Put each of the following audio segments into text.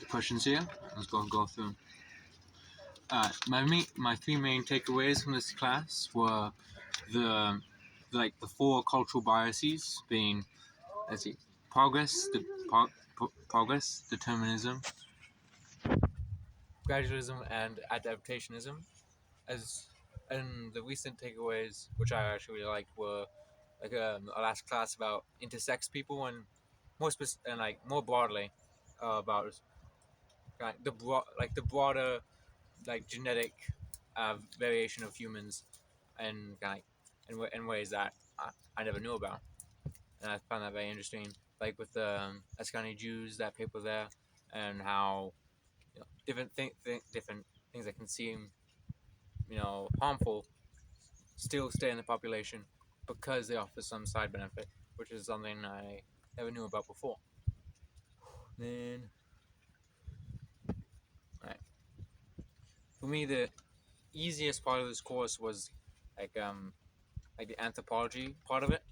questions here. Let's go through. My three main takeaways from this class were the four cultural biases being, let's see, progress, determinism, gradualism, and adaptationism. And the recent takeaways, which I actually really liked, were like our last class about intersex people, and more broadly about the broader genetic variation of humans, and in ways that I never knew about, and I found that very interesting. Like with the Ascani Jews, that paper there, and how different things that can seem harmful still stay in the population because they offer some side benefit, which is something I never knew about before. Then, right, for me, the easiest part of this course was like the anthropology part of it,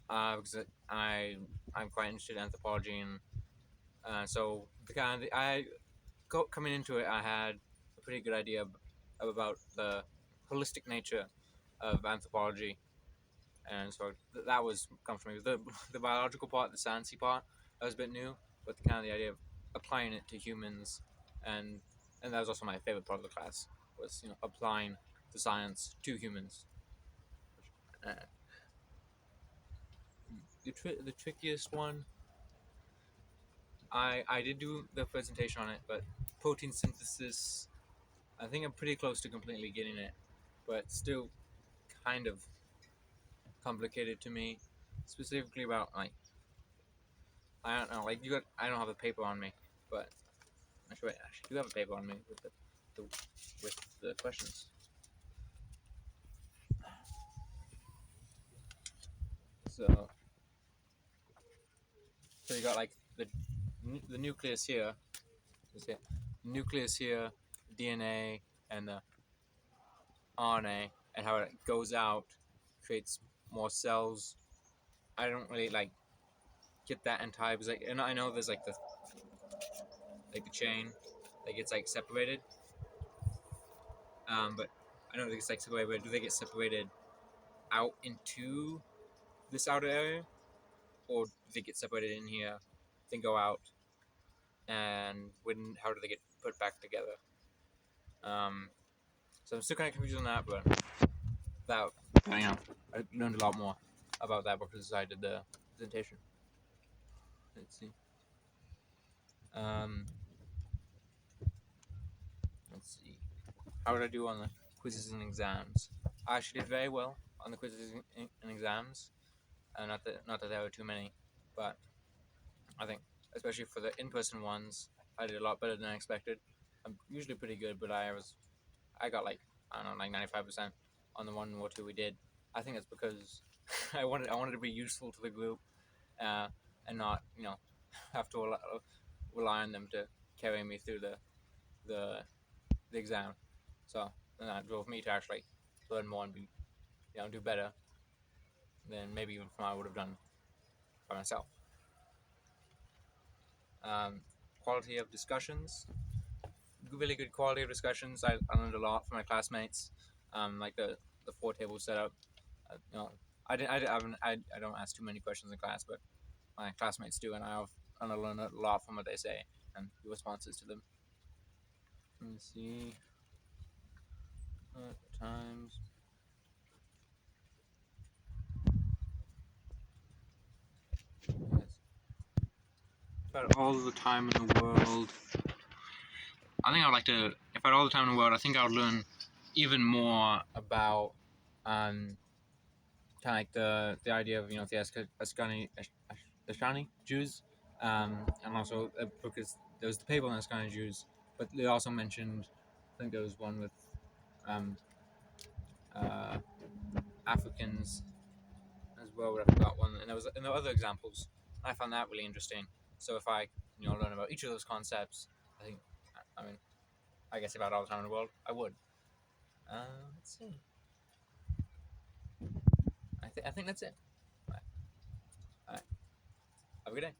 because I'm quite interested in anthropology, and so coming into it, I had a pretty good idea about the holistic nature of anthropology, and so that was comfortable. The biological part, the sciencey part, that was a bit new, but the idea of applying it to humans, and that was also my favorite part of the class, was applying the science to humans. The trickiest one, I did do the presentation on it, but protein synthesis, I think I'm pretty close to completely getting it, but still kind of complicated to me, specifically about I don't know, I don't have a paper on me, but actually I do have a paper on me with the questions. So you got the nucleus here, DNA, and the RNA, and how it goes out, creates more cells. I don't really get that entire, because and I know there's the chain that gets separated, but I know they get separated. But do they get separated out into this outer area, or do they get separated in here, then go out, and how do they get put back together? So I'm still kind of confused on that, but I learned a lot more about that because I did the presentation. Let's see. Let's see. How did I do on the quizzes and exams? I actually did very well on the quizzes and exams, and not that there were too many, but I think especially for the in-person ones, I did a lot better than I expected. I'm usually pretty good, but I got I don't know, 95% on the 1 or 2 we did. I think it's because I wanted to be useful to the group, and not have to rely on them to carry me through the exam. So that drove me to actually learn more and do better than maybe even I would have done by myself. Quality of discussions, really good quality of discussions. I learned a lot from my classmates. Like the 4-table setup. I don't ask too many questions in class, but my classmates do, and I learn a lot from what they say and the responses to them. Let me see. Times. Yes. About all the time in the world. I think if I had all the time in the world, I think I would learn even more about kind of the idea of the Ashkani Jews, and also because there was the paper on Ashkani Jews, but they also mentioned, I think there was one with Africans as well, but I forgot one, and there were other examples. I found that really interesting. So if I learn about each of those concepts, I guess if I had all the time in the world, I would. Let's see. I think that's it. All right. Have a good day.